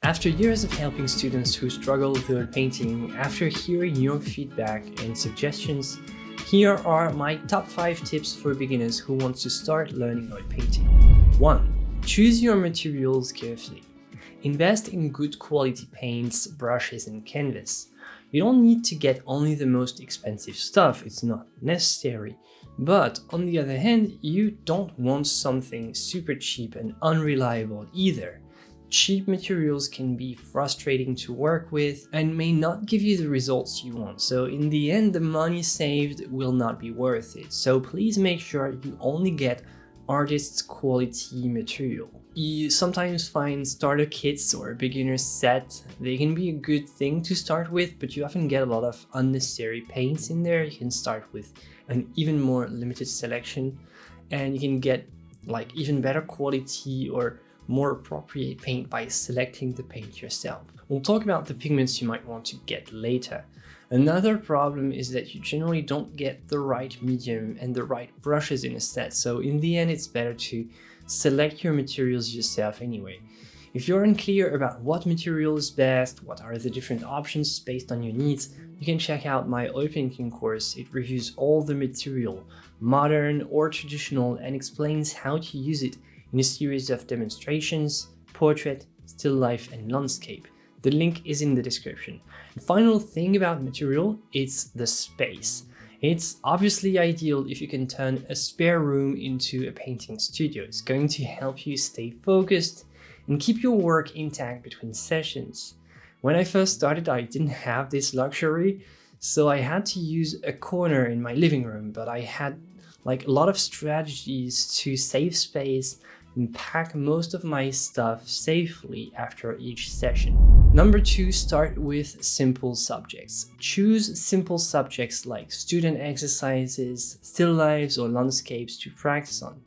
After years of helping students who struggle with oil painting, after hearing your feedback and suggestions, here are my top 5 tips for beginners who want to start learning oil painting. 1. Choose your materials carefully. Invest in good quality paints, brushes, and canvas. You don't need to get only the most expensive stuff, it's not necessary. But on the other hand, you don't want something super cheap and unreliable either. Cheap materials can be frustrating to work with and may not give you the results you want, so in the end the money saved will not be worth it. So please make sure you only get artist's quality material. You sometimes find starter kits or beginner set. They can be a good thing to start with, but you often get a lot of unnecessary paints in there. You can start with an even more limited selection and you can get like even better quality or more appropriate paint by selecting the paint yourself. We'll talk about the pigments you might want to get later. Another problem is that you generally don't get the right medium and the right brushes in a set, so in the end it's better to select your materials yourself anyway. If you're unclear about what material is best, what are the different options based on your needs, you can check out my oil painting course. It reviews all the material, modern or traditional, and explains how to use it in a series of demonstrations, portrait, still life, and landscape. The link is in the description. The final thing about material, it's the space. It's obviously ideal if you can turn a spare room into a painting studio. It's going to help you stay focused and keep your work intact between sessions. When I first started, I didn't have this luxury, so I had to use a corner in my living room, but I had like a lot of strategies to save space and pack most of my stuff safely after each session. Number 2, start with simple subjects. Choose simple subjects like student exercises, still lifes, or landscapes to practice on.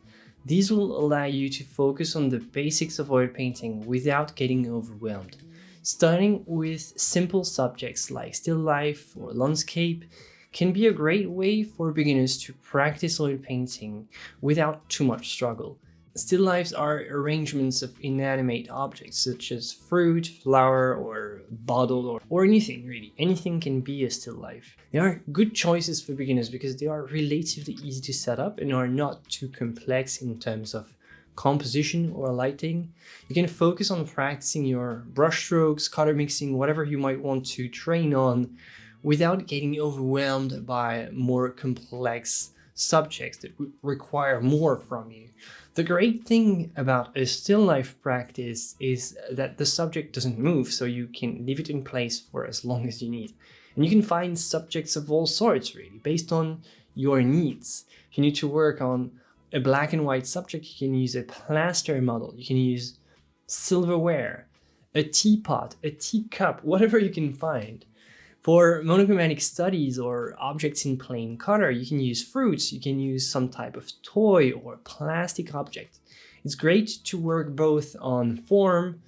These will allow you to focus on the basics of oil painting without getting overwhelmed. Starting with simple subjects like still life or landscape can be a great way for beginners to practice oil painting without too much struggle. Still lifes are arrangements of inanimate objects such as fruit, flower, or bottle, or anything really. Anything can be a still life. They are good choices for beginners because they are relatively easy to set up and are not too complex in terms of composition or lighting. You can focus on practicing your brush strokes, color mixing, whatever you might want to train on without getting overwhelmed by more complex subjects that require more from you. The great thing about a still life practice is that the subject doesn't move, so you can leave it in place for as long as you need. And you can find subjects of all sorts really, based on your needs. If you need to work on a black and white subject, you can use a plaster model, you can use silverware, a teapot, a teacup, whatever you can find. For monochromatic studies or objects in plain color, you can use fruits, you can use some type of toy or plastic object. It's great to work both on form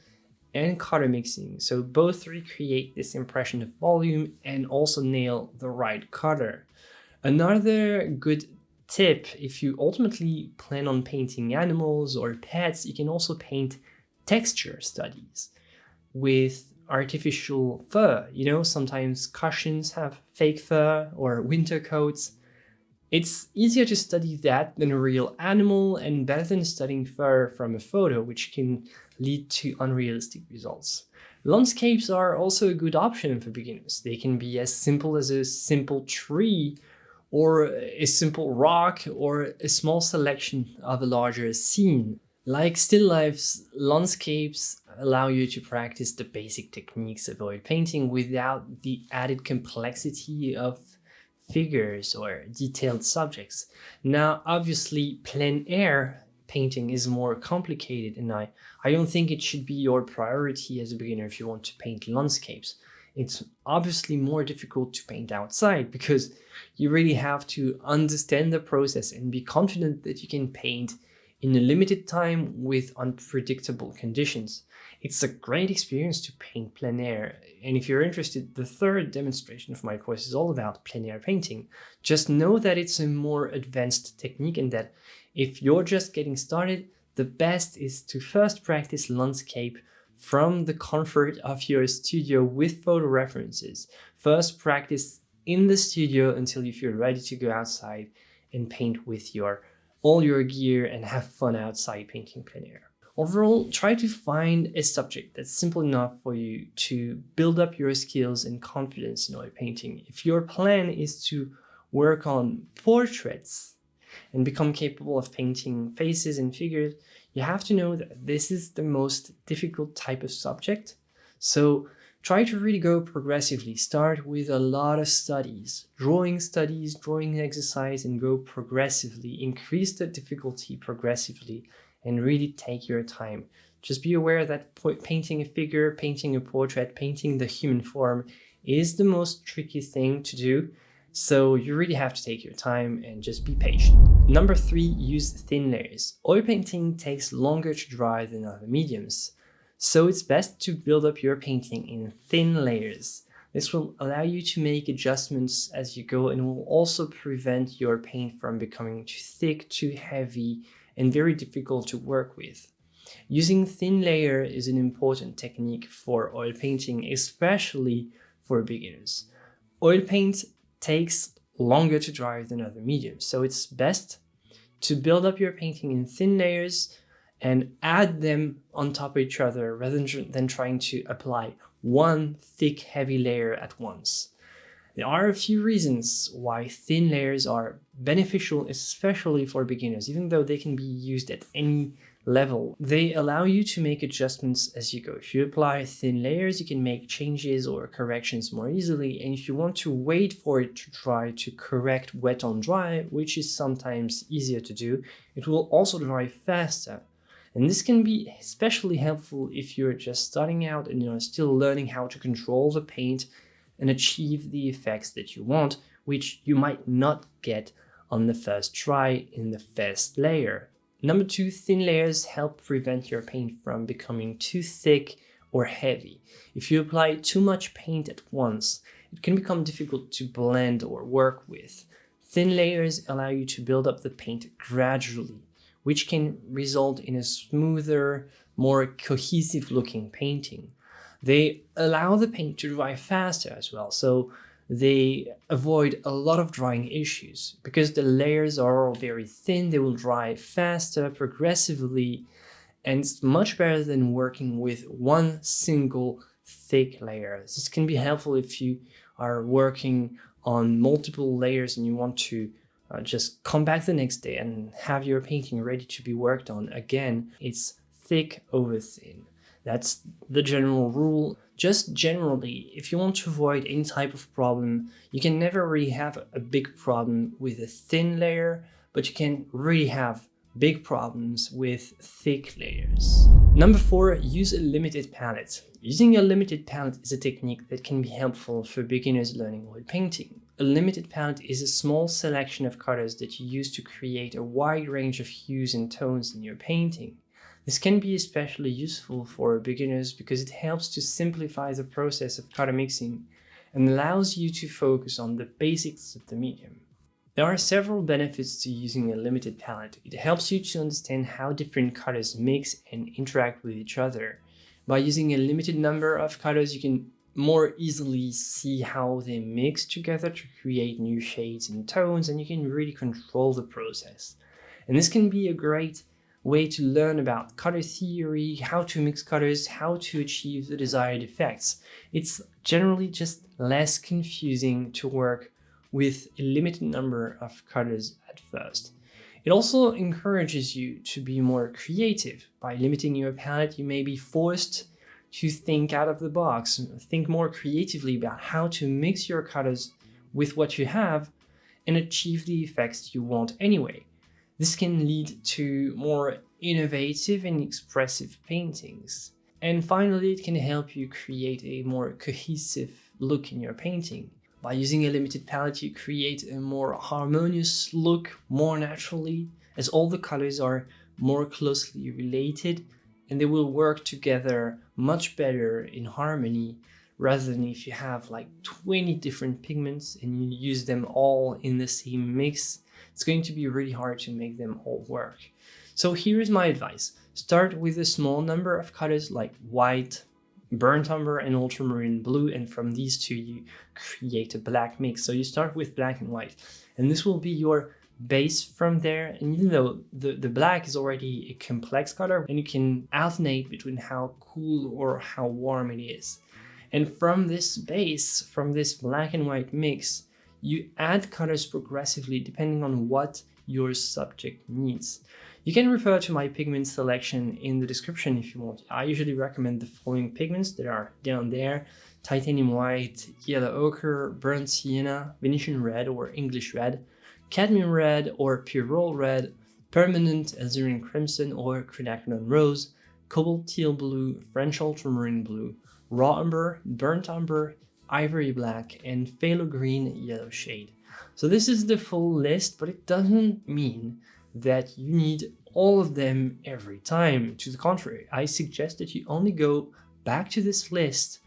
and color mixing, so both recreate this impression of volume and also nail the right color. Another good tip, if you ultimately plan on painting animals or pets, you can also paint texture studies with artificial fur. You know, sometimes cushions have fake fur or winter coats. It's easier to study that than a real animal and better than studying fur from a photo, which can lead to unrealistic results. Landscapes are also a good option for beginners. They can be as simple as a simple tree or a simple rock or a small selection of a larger scene. Like still lifes, landscapes allow you to practice the basic techniques of oil painting without the added complexity of figures or detailed subjects. Now, obviously, plein air painting is more complicated, and I don't think it should be your priority as a beginner if you want to paint landscapes. It's obviously more difficult to paint outside because you really have to understand the process and be confident that you can paint in a limited time with unpredictable conditions. It's a great experience to paint plein air, and if you're interested, the third demonstration of my course is all about plein air painting. Just know that it's a more advanced technique and that if you're just getting started, the best is to first practice landscape from the comfort of your studio with photo references. First, practice in the studio until you feel ready to go outside and paint with all your gear and have fun outside painting plein air. Overall, try to find a subject that's simple enough for you to build up your skills and confidence in oil painting. If your plan is to work on portraits and become capable of painting faces and figures, you have to know that this is the most difficult type of subject. So try to really go progressively. Start with a lot of studies, drawing exercise, and go progressively. Increase the difficulty progressively and really take your time. Just be aware that painting a figure, painting a portrait, painting the human form is the most tricky thing to do. So you really have to take your time and just be patient. Number 3, use thin layers. Oil painting takes longer to dry than other mediums. So it's best to build up your painting in thin layers. This will allow you to make adjustments as you go and will also prevent your paint from becoming too thick, too heavy, and very difficult to work with. Using thin layer is an important technique for oil painting, especially for beginners. Oil paint takes longer to dry than other mediums, so it's best to build up your painting in thin layers and add them on top of each other rather than trying to apply one thick, heavy layer at once. There are a few reasons why thin layers are beneficial, especially for beginners, even though they can be used at any level. They allow you to make adjustments as you go. If you apply thin layers, you can make changes or corrections more easily. And if you want to wait for it to dry to correct wet on dry, which is sometimes easier to do, it will also dry faster. And this can be especially helpful if you're just starting out and you're still learning how to control the paint and achieve the effects that you want, which you might not get on the first try in the first layer. Number 2, thin layers help prevent your paint from becoming too thick or heavy. If you apply too much paint at once, it can become difficult to blend or work with. Thin layers allow you to build up the paint gradually, which can result in a smoother, more cohesive looking painting. They allow the paint to dry faster as well, so they avoid a lot of drying issues. Because the layers are all very thin, they will dry faster, progressively, and it's much better than working with one single thick layer. This can be helpful if you are working on multiple layers and you want to just come back the next day and have your painting ready to be worked on. Again, it's thick over thin. That's the general rule. Just generally, if you want to avoid any type of problem, you can never really have a big problem with a thin layer, but you can really have big problems with thick layers. Number 4, use a limited palette. Using a limited palette is a technique that can be helpful for beginners learning oil painting. A limited palette is a small selection of colors that you use to create a wide range of hues and tones in your painting. This can be especially useful for beginners because it helps to simplify the process of color mixing and allows you to focus on the basics of the medium. There are several benefits to using a limited palette. It helps you to understand how different colors mix and interact with each other. By using a limited number of colors, you can more easily see how they mix together to create new shades and tones, and you can really control the process. And this can be a great way to learn about color theory, how to mix colors, how to achieve the desired effects. It's generally just less confusing to work with a limited number of colors at first. It also encourages you to be more creative. By limiting your palette, you may be forced to think out of the box, think more creatively about how to mix your colors with what you have and achieve the effects you want anyway. This can lead to more innovative and expressive paintings. And finally, it can help you create a more cohesive look in your painting. By using a limited palette, you create a more harmonious look more naturally, as all the colors are more closely related and they will work together much better in harmony rather than if you have like 20 different pigments and you use them all in the same mix. It's going to be really hard to make them all work. So here is my advice. Start with a small number of colors like white, burnt umber, and ultramarine blue, and from these two you create a black mix. So you start with black and white, and this will be your base from there. And you know the black is already a complex color, and you can alternate between how cool or how warm it is. And from this base, from this black and white mix, you add colors progressively depending on what your subject needs. You can refer to my pigment selection in the description if you want. I usually recommend the following pigments that are down there: titanium white, yellow ochre, burnt sienna, Venetian red or English red, cadmium red or pyrrole red, permanent azurine crimson or quinacridone rose, cobalt teal blue, French ultramarine blue, raw umber, burnt umber, ivory black, and phthalo green yellow shade. So this is the full list, but it doesn't mean that you need all of them every time. To the contrary, I suggest that you only go back to this list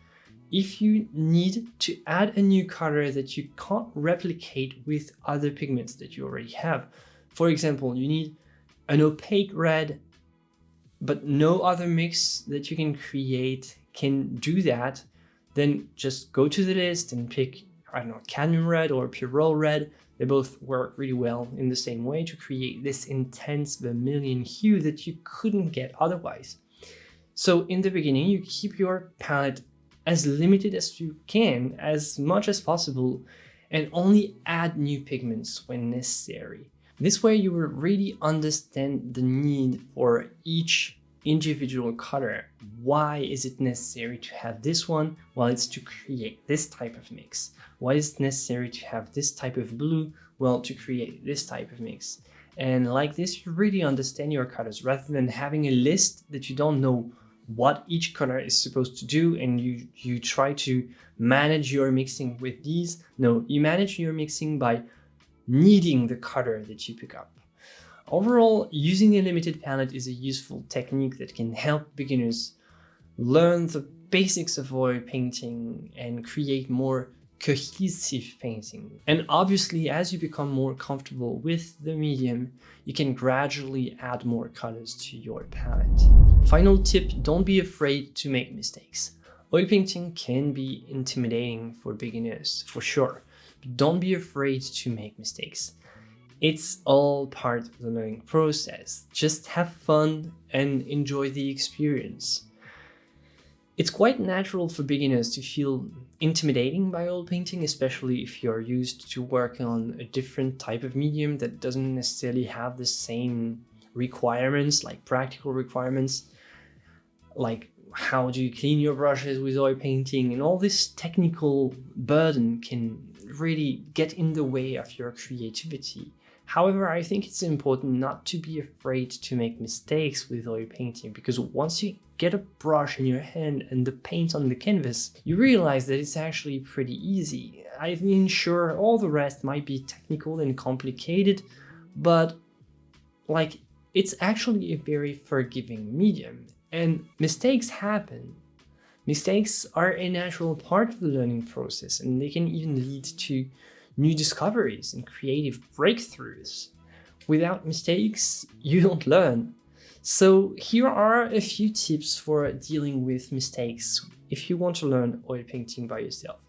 if you need to add a new color that you can't replicate with other pigments that you already have. For example, you need an opaque red, but no other mix that you can create can do that. Then just go to the list and pick, I don't know, cadmium red or pyrrole red. They both work really well in the same way to create this intense vermilion hue that you couldn't get otherwise. So in the beginning, you keep your palette as limited as you can, as much as possible, and only add new pigments when necessary. This way you will really understand the need for each individual color. Why is it necessary to have this one? Well, it's to create this type of mix. Why is it necessary to have this type of blue? Well, to create this type of mix. And like this, you really understand your colors rather than having a list that you don't know what each color is supposed to do, and you try to manage your mixing with these. No, you manage your mixing by needing the color that you pick up. Overall, using a limited palette is a useful technique that can help beginners learn the basics of oil painting and create more cohesive painting. And obviously, as you become more comfortable with the medium, you can gradually add more colors to your palette. Final tip: don't be afraid to make mistakes. Oil painting can be intimidating for beginners, for sure. But don't be afraid to make mistakes. It's all part of the learning process. Just have fun and enjoy the experience. It's quite natural for beginners to feel intimidating by oil painting, especially if you're used to work on a different type of medium that doesn't necessarily have the same requirements, like practical requirements, like how do you clean your brushes with oil painting, and all this technical burden can really get in the way of your creativity. However, I think it's important not to be afraid to make mistakes with oil painting, because once you get a brush in your hand and the paint on the canvas, you realize that it's actually pretty easy. I mean, sure, all the rest might be technical and complicated, but like, it's actually a very forgiving medium, and mistakes happen. Mistakes are a natural part of the learning process, and they can even lead to new discoveries and creative breakthroughs. Without mistakes, you don't learn. So here are a few tips for dealing with mistakes if you want to learn oil painting by yourself.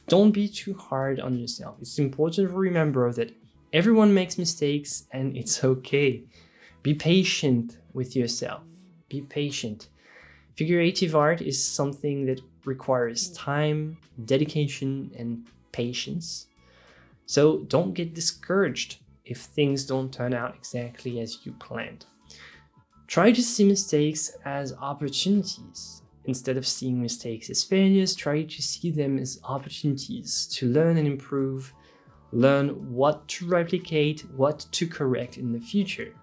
Don't be too hard on yourself. It's important to remember that everyone makes mistakes and it's okay. Be patient with yourself. Be patient. Figurative art is something that requires time, dedication, and patience. So don't get discouraged if things don't turn out exactly as you planned. Try to see mistakes as opportunities. Instead of seeing mistakes as failures, try to see them as opportunities to learn and improve, learn what to replicate, what to correct in the future.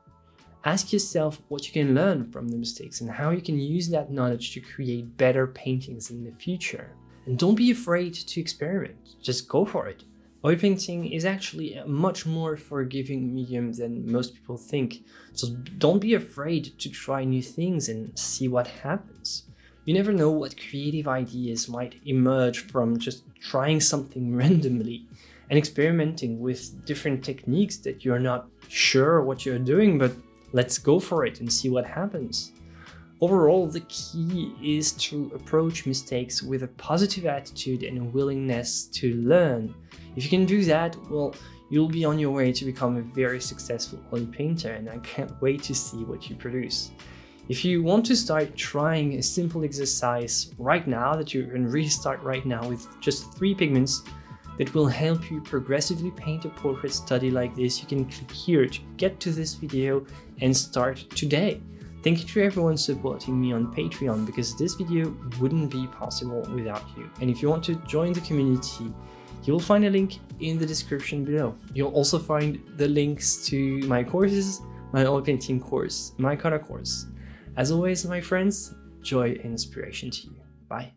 Ask yourself what you can learn from the mistakes and how you can use that knowledge to create better paintings in the future. And don't be afraid to experiment, just go for it. Oil painting is actually a much more forgiving medium than most people think, so don't be afraid to try new things and see what happens. You never know what creative ideas might emerge from just trying something randomly and experimenting with different techniques that you're not sure what you're doing, but let's go for it and see what happens. Overall, the key is to approach mistakes with a positive attitude and a willingness to learn. If you can do that, well, you'll be on your way to become a very successful oil painter, and I can't wait to see what you produce. If you want to start trying a simple exercise right now, that you can really start right now with just 3 pigments that will help you progressively paint a portrait study like this, you can click here to get to this video and start today. Thank you to everyone supporting me on Patreon, because this video wouldn't be possible without you. And if you want to join the community, you will find a link in the description below. You'll also find the links to my courses, my oil painting course, my color course. As always, my friends, joy and inspiration to you. Bye.